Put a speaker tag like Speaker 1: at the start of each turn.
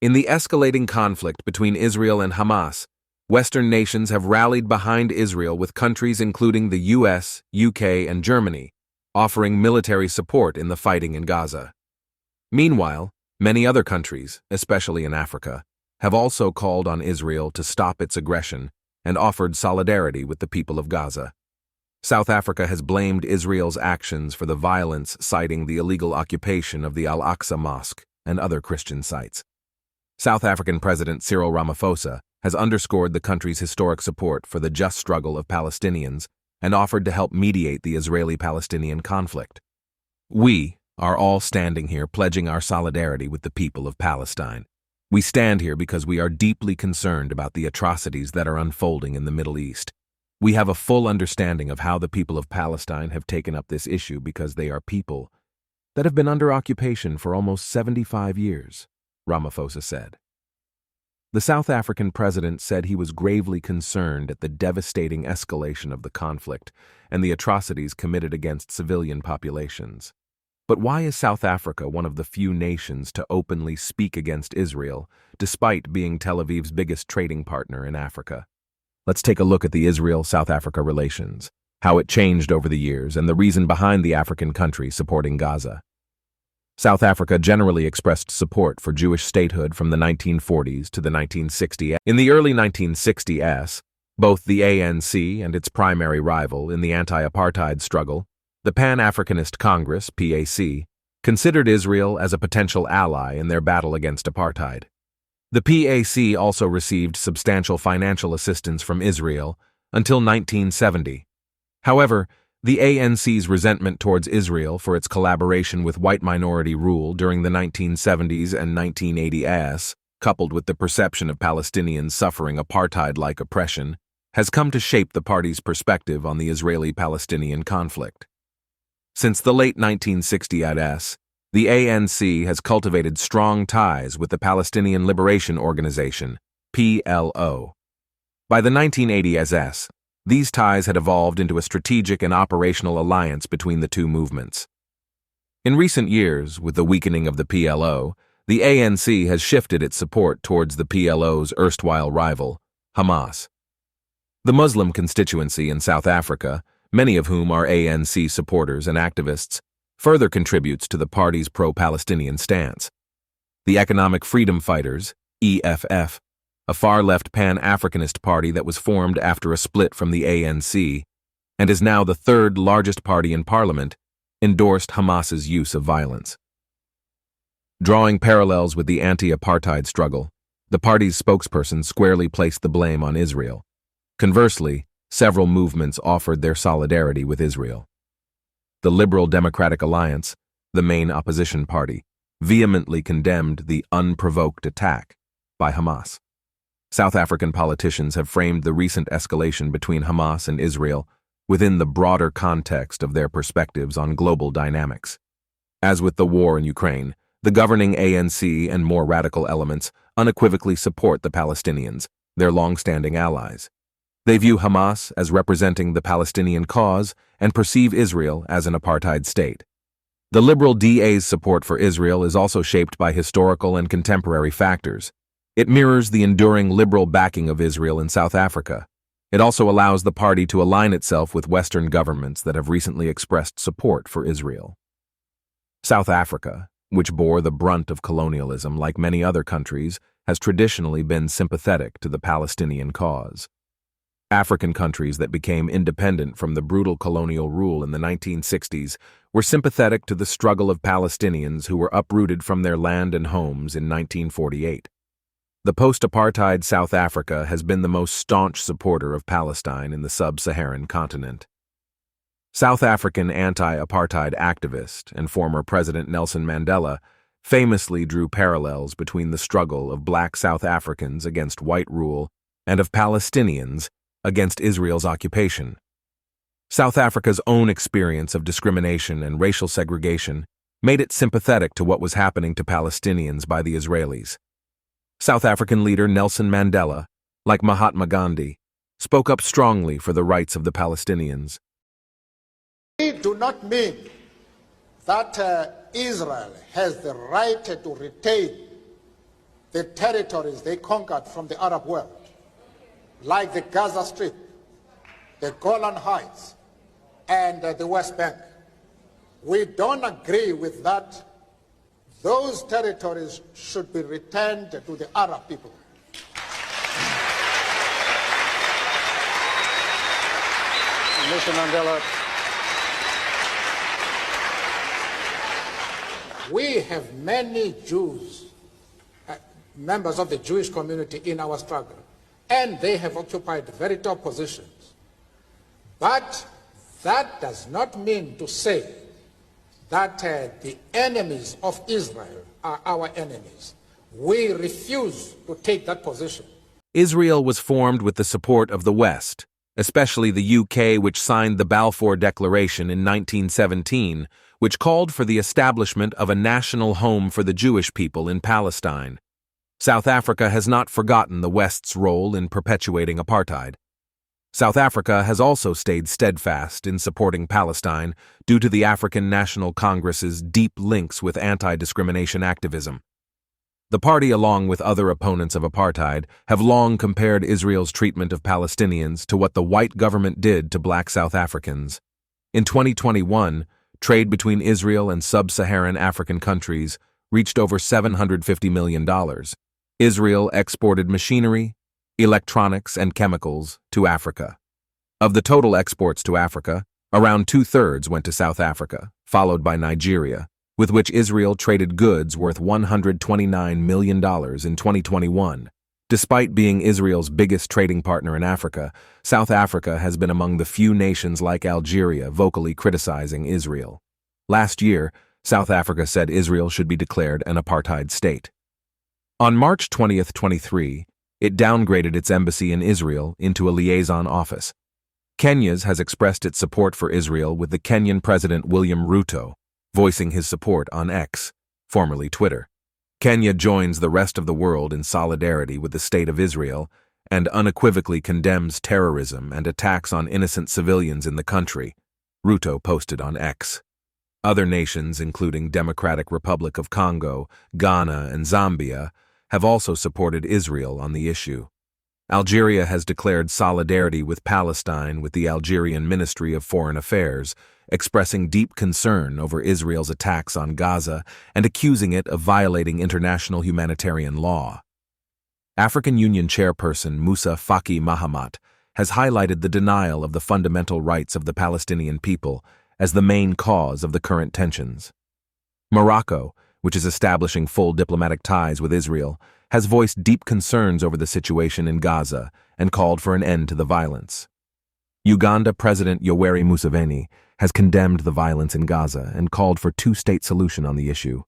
Speaker 1: In the escalating conflict between Israel and Hamas, Western nations have rallied behind Israel with countries including the US, UK, and Germany, offering military support in the fighting in Gaza. Meanwhile, many other countries, especially in Africa, have also called on Israel to stop its aggression and offered solidarity with the people of Gaza. South Africa has blamed Israel's actions for the violence, citing the illegal occupation of the Al-Aqsa Mosque and other Christian sites. South African President Cyril Ramaphosa has underscored the country's historic support for the just struggle of Palestinians and offered to help mediate the Israeli-Palestinian conflict. We are all standing here pledging our solidarity with the people of Palestine. We stand here because we are deeply concerned about the atrocities that are unfolding in the Middle East. We have a full understanding of how the people of Palestine have taken up this issue because they are people that have been under occupation for almost 75 years, Ramaphosa said. The South African president said he was gravely concerned at the devastating escalation of the conflict and the atrocities committed against civilian populations. But why is South Africa one of the few nations to openly speak against Israel, despite being Tel Aviv's biggest trading partner in Africa? Let's take a look at the Israel-South Africa relations, how it changed over the years, and the reason behind the African country supporting Gaza. South Africa generally expressed support for Jewish statehood from the 1940s to the 1960s. In the early 1960s, both the ANC and its primary rival in the anti-apartheid struggle, the Pan-Africanist Congress, PAC, considered Israel as a potential ally in their battle against apartheid. The PAC also received substantial financial assistance from Israel until 1970. However, the ANC's resentment towards Israel for its collaboration with white minority rule during the 1970s and 1980s, coupled with the perception of Palestinians suffering apartheid-like oppression, has come to shape the party's perspective on the Israeli-Palestinian conflict. Since the late 1960s, the ANC has cultivated strong ties with the Palestinian Liberation Organization, PLO. By the 1980s, these ties had evolved into a strategic and operational alliance between the two movements. In recent years, with the weakening of the PLO, the ANC has shifted its support towards the PLO's erstwhile rival, Hamas. The Muslim constituency in South Africa, many of whom are ANC supporters and activists, further contributes to the party's pro-Palestinian stance. The Economic Freedom Fighters, EFF, a far-left Pan-Africanist party that was formed after a split from the ANC and is now the third largest party in parliament, endorsed Hamas's use of violence. Drawing parallels with the anti-apartheid struggle, the party's spokesperson squarely placed the blame on Israel. Conversely, several movements offered their solidarity with Israel. The Liberal Democratic Alliance, the main opposition party, vehemently condemned the unprovoked attack by Hamas. South African politicians have framed the recent escalation between Hamas and Israel within the broader context of their perspectives on global dynamics. As with the war in Ukraine, the governing ANC and more radical elements unequivocally support the Palestinians, their long-standing allies. They view Hamas as representing the Palestinian cause and perceive Israel as an apartheid state. The Liberal DA's support for Israel is also shaped by historical and contemporary factors. It mirrors the enduring liberal backing of Israel in South Africa. It also allows the party to align itself with Western governments that have recently expressed support for Israel. South Africa, which bore the brunt of colonialism like many other countries, has traditionally been sympathetic to the Palestinian cause. African countries that became independent from the brutal colonial rule in the 1960s were sympathetic to the struggle of Palestinians who were uprooted from their land and homes in 1948. The post-apartheid South Africa has been the most staunch supporter of Palestine in the sub-Saharan continent. South African anti-apartheid activist and former President Nelson Mandela famously drew parallels between the struggle of black South Africans against white rule and of Palestinians against Israel's occupation. South Africa's own experience of discrimination and racial segregation made it sympathetic to what was happening to Palestinians by the Israelis. South African leader Nelson Mandela, like Mahatma Gandhi, spoke up strongly for the rights of the Palestinians.
Speaker 2: We do not mean that Israel has the right to retain the territories they conquered from the Arab world, like the Gaza Strip, the Golan Heights, and the West Bank. We don't agree with that. Those territories should be returned to the Arab people.
Speaker 3: Mr. Mandela.
Speaker 2: We have many Jews, members of the Jewish community in our struggle, and they have occupied very top positions. But that does not mean to say that the enemies of Israel are our enemies. We refuse to take that position.
Speaker 1: Israel was formed with the support of the West, especially the UK, which signed the Balfour Declaration in 1917, which called for the establishment of a national home for the Jewish people in Palestine. South Africa has not forgotten the West's role in perpetuating apartheid. South Africa has also stayed steadfast in supporting Palestine due to the African National Congress's deep links with anti-discrimination activism. The party, along with other opponents of apartheid, have long compared Israel's treatment of Palestinians to what the white government did to black South Africans. In 2021, trade between Israel and sub-Saharan African countries reached over $750 million. Israel exported machinery, electronics, and chemicals to Africa. Of the total exports to Africa, around two-thirds went to South Africa, followed by Nigeria, with which Israel traded goods worth $129 million in 2021. Despite being Israel's biggest trading partner in Africa, South Africa has been among the few nations like Algeria vocally criticizing Israel. Last year, South Africa said Israel should be declared an apartheid state. On March 20, 2023, it downgraded its embassy in Israel into a liaison office. Kenya's has expressed its support for Israel, with the Kenyan President William Ruto voicing his support on X, formerly Twitter. Kenya joins the rest of the world in solidarity with the State of Israel and unequivocally condemns terrorism and attacks on innocent civilians in the country, Ruto posted on X. Other nations, including Democratic Republic of Congo, Ghana, and Zambia, have also supported Israel on the issue. Algeria has declared solidarity with Palestine with the Algerian Ministry of Foreign Affairs, expressing deep concern over Israel's attacks on Gaza and accusing it of violating international humanitarian law. African Union Chairperson Musa Faki Mahamat has highlighted the denial of the fundamental rights of the Palestinian people as the main cause of the current tensions. Morocco, which is establishing full diplomatic ties with Israel, has voiced deep concerns over the situation in Gaza and called for an end to the violence. Uganda President Yoweri Museveni has condemned the violence in Gaza and called for two-state solution on the issue.